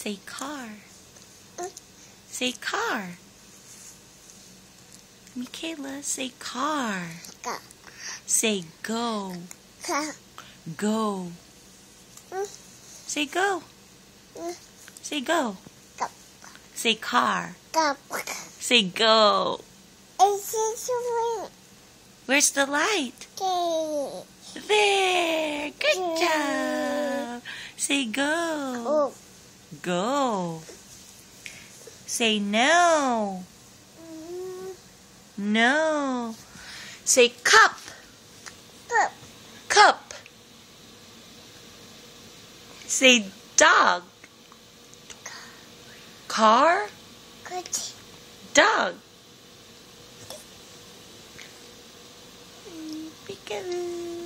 Say car. Say car. Michaela, say car. Say go. Go. Say go. Say go. Say car. Say go. Where's the light? There. Good job. Say go. Go. Say no. No. Say cup. Cup. Say dog. Car. Dog. Peekaboo.